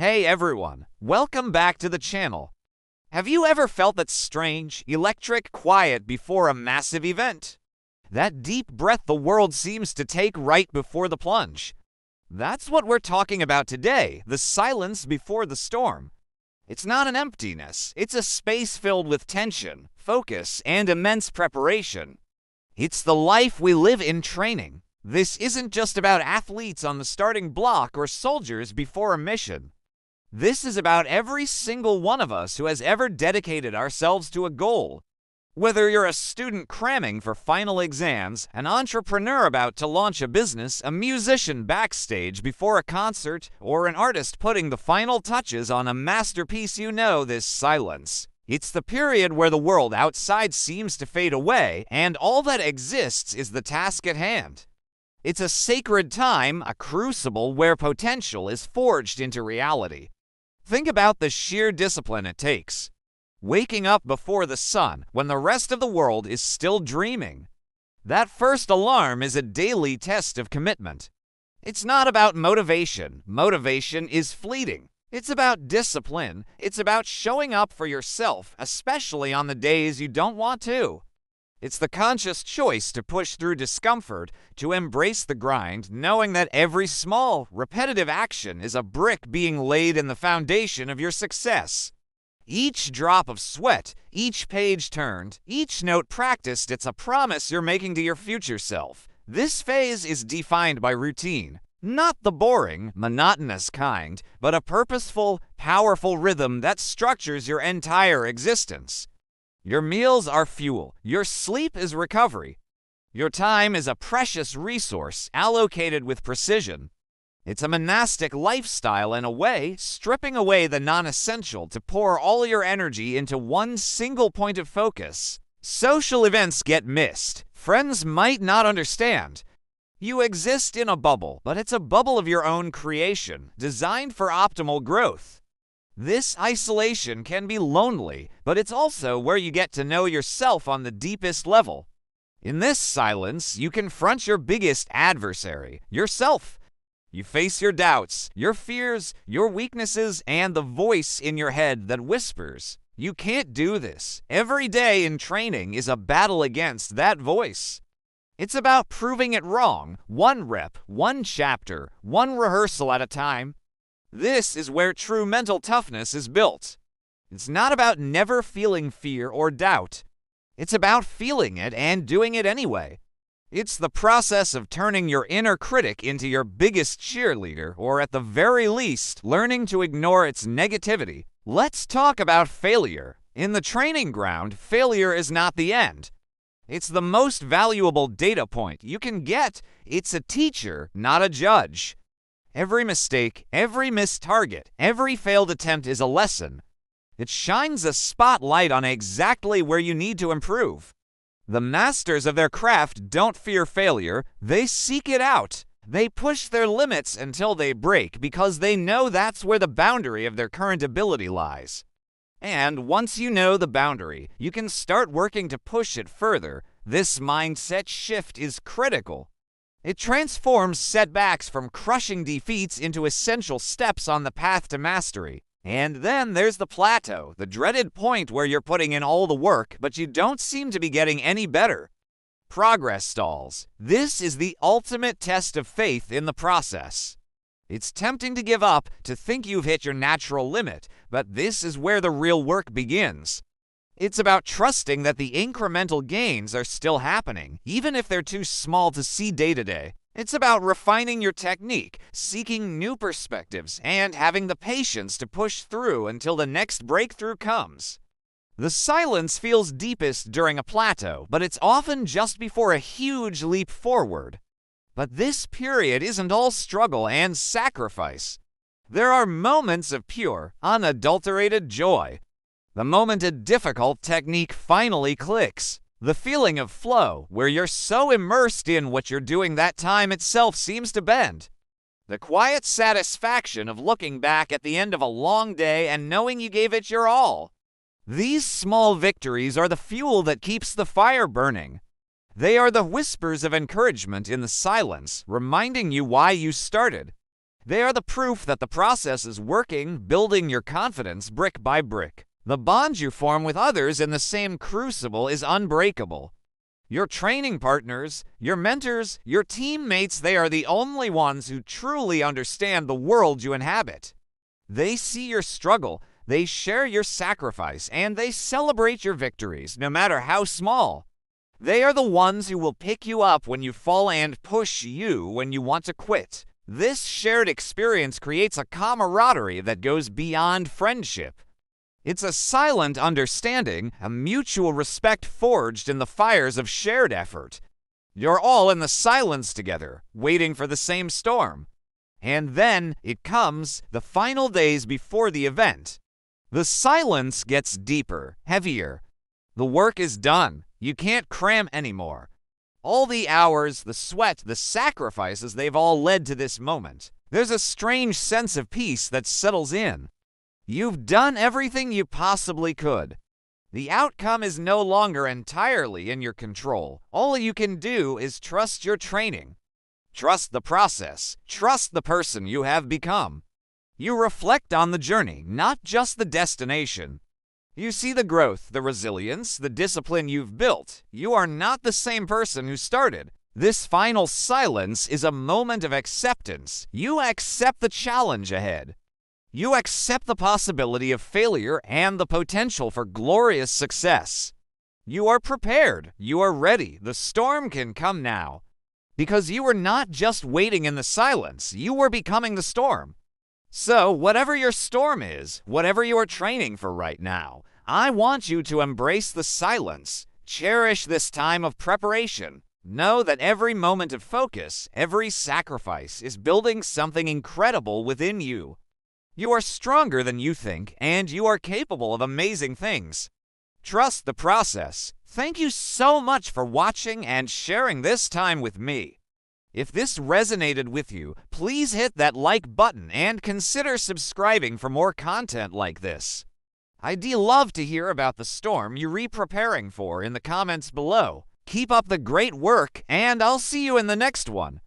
Hey everyone, welcome back to the channel. Have you ever felt that strange, electric quiet before a massive event? That deep breath the world seems to take right before the plunge. That's what we're talking about today, the silence before the storm. It's not an emptiness, it's a space filled with tension, focus, and immense preparation. It's the life we live in training. This isn't just about athletes on the starting block or soldiers before a mission. This is about every single one of us who has ever dedicated ourselves to a goal. Whether you're a student cramming for final exams, an entrepreneur about to launch a business, a musician backstage before a concert, or an artist putting the final touches on a masterpiece, you know this silence. It's the period where the world outside seems to fade away, and all that exists is the task at hand. It's a sacred time, a crucible where potential is forged into reality. Think about the sheer discipline it takes. Waking up before the sun when the rest of the world is still dreaming. That first alarm is a daily test of commitment. It's not about motivation. Motivation is fleeting. It's about discipline. It's about showing up for yourself, especially on the days you don't want to. It's the conscious choice to push through discomfort, to embrace the grind, knowing that every small, repetitive action is a brick being laid in the foundation of your success. Each drop of sweat, each page turned, each note practiced, it's a promise you're making to your future self. This phase is defined by routine. Not the boring, monotonous kind, but a purposeful, powerful rhythm that structures your entire existence. Your meals are fuel. Your sleep is recovery. Your time is a precious resource allocated with precision. It's a monastic lifestyle in a way, stripping away the non-essential to pour all your energy into one single point of focus. Social events get missed. Friends might not understand. You exist in a bubble, but it's a bubble of your own creation, designed for optimal growth. This isolation can be lonely, but it's also where you get to know yourself on the deepest level. In this silence, you confront your biggest adversary, yourself. You face your doubts, your fears, your weaknesses, and the voice in your head that whispers, "You can't do this." Every day in training is a battle against that voice. It's about proving it wrong, one rep, one chapter, one rehearsal at a time. This is where true mental toughness is built. It's not about never feeling fear or doubt. It's about feeling it and doing it anyway. It's the process of turning your inner critic into your biggest cheerleader, or at the very least, learning to ignore its negativity. Let's talk about failure. In the training ground, failure is not the end. It's the most valuable data point you can get. It's a teacher, not a judge. Every mistake, every missed target, every failed attempt is a lesson. It shines a spotlight on exactly where you need to improve. The masters of their craft don't fear failure, they seek it out. They push their limits until they break because they know that's where the boundary of their current ability lies. And once you know the boundary, you can start working to push it further. This mindset shift is critical. It transforms setbacks from crushing defeats into essential steps on the path to mastery. And then there's the plateau, the dreaded point where you're putting in all the work, but you don't seem to be getting any better. Progress stalls. This is the ultimate test of faith in the process. It's tempting to give up, to think you've hit your natural limit, but this is where the real work begins. It's about trusting that the incremental gains are still happening, even if they're too small to see day to day. It's about refining your technique, seeking new perspectives, and having the patience to push through until the next breakthrough comes. The silence feels deepest during a plateau, but it's often just before a huge leap forward. But this period isn't all struggle and sacrifice. There are moments of pure, unadulterated joy. The moment a difficult technique finally clicks. The feeling of flow, where you're so immersed in what you're doing that time itself seems to bend. The quiet satisfaction of looking back at the end of a long day and knowing you gave it your all. These small victories are the fuel that keeps the fire burning. They are the whispers of encouragement in the silence, reminding you why you started. They are the proof that the process is working, building your confidence brick by brick. The bond you form with others in the same crucible is unbreakable. Your training partners, your mentors, your teammates, they are the only ones who truly understand the world you inhabit. They see your struggle, they share your sacrifice, and they celebrate your victories, no matter how small. They are the ones who will pick you up when you fall and push you when you want to quit. This shared experience creates a camaraderie that goes beyond friendship. It's a silent understanding, a mutual respect forged in the fires of shared effort. You're all in the silence together, waiting for the same storm. And then it comes, the final days before the event. The silence gets deeper, heavier. The work is done. You can't cram anymore. All the hours, the sweat, the sacrifices, they've all led to this moment. There's a strange sense of peace that settles in. You've done everything you possibly could. The outcome is no longer entirely in your control. All you can do is trust your training. Trust the process. Trust the person you have become. You reflect on the journey, not just the destination. You see the growth, the resilience, the discipline you've built. You are not the same person who started. This final silence is a moment of acceptance. You accept the challenge ahead. You accept the possibility of failure and the potential for glorious success. You are prepared. You are ready. The storm can come now. Because you were not just waiting in the silence, you were becoming the storm. So, whatever your storm is, whatever you are training for right now, I want you to embrace the silence. Cherish this time of preparation. Know that every moment of focus, every sacrifice is building something incredible within you. You are stronger than you think, and you are capable of amazing things. Trust the process. Thank you so much for watching and sharing this time with me. If this resonated with you, please hit that like button and consider subscribing for more content like this. I'd love to hear about the storm you're preparing for in the comments below. Keep up the great work, and I'll see you in the next one.